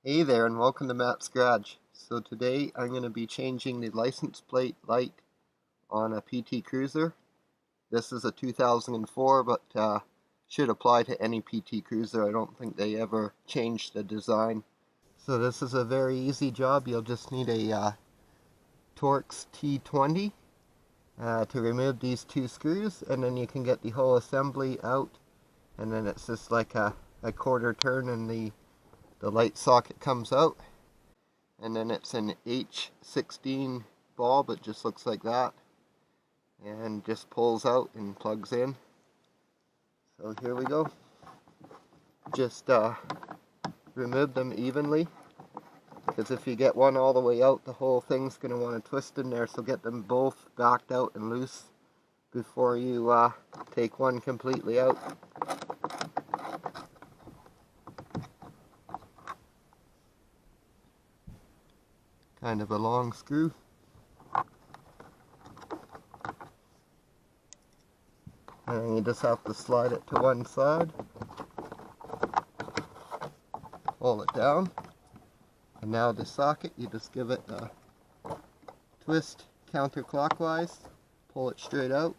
Hey there and welcome to Matt's Garage. So today I'm going to be changing the license plate light on a PT Cruiser. This is a 2004 but should apply to any PT Cruiser. I don't think they ever changed the design. So this is a very easy job. You'll just need a Torx T20 to remove these two screws, and then you can get the whole assembly out, and then it's just like a quarter turn and the light socket comes out, and then it's an H16 bulb. It just looks like that and just pulls out and plugs in. So here we go. Just remove them evenly, because if you get one all the way out, the whole thing's going to want to twist in there, so get them both backed out and loose before you take one completely out. Kind of a long screw. And you just have to slide it to one side, pull it down, and now the socket, you just give it a twist counterclockwise, pull it straight out.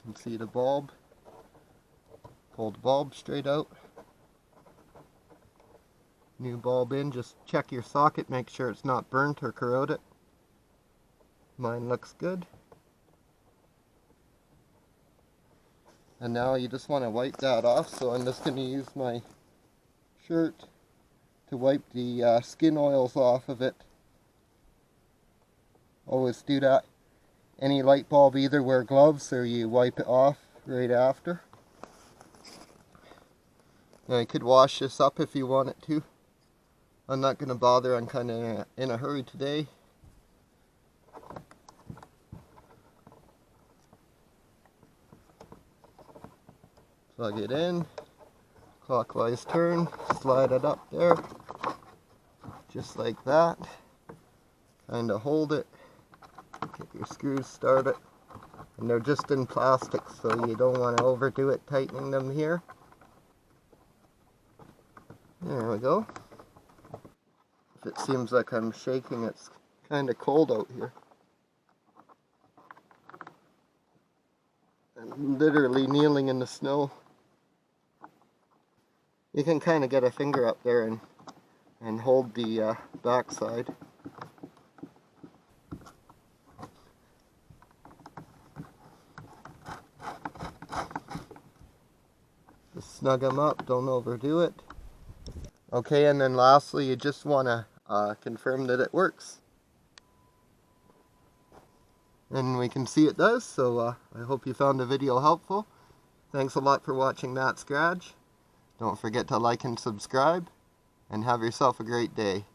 You can see the bulb, pull the bulb straight out. New bulb in, just check your socket, make sure it's not burnt or corroded. Mine looks good. And now you just want to wipe that off, so I'm just going to use my shirt to wipe the skin oils off of it. Always do that. Any light bulb, either wear gloves or you wipe it off right after. Now you could wash this up if you want it to. I'm not going to bother, I'm kind of in a hurry today. Plug it in, clockwise turn, slide it up there, just like that. Kind of hold it, get your screws started, and they're just in plastic, so you don't want to overdo it tightening them here. There we go. If it seems like I'm shaking, it's kind of cold out here. I'm literally kneeling in the snow. You can kind of get a finger up there and hold the back side. Just snug them up, don't overdo it. Okay, and then lastly, you just want to confirm that it works. And we can see it does, so I hope you found the video helpful. Thanks a lot for watching Matt's Garage. Don't forget to like and subscribe, and have yourself a great day.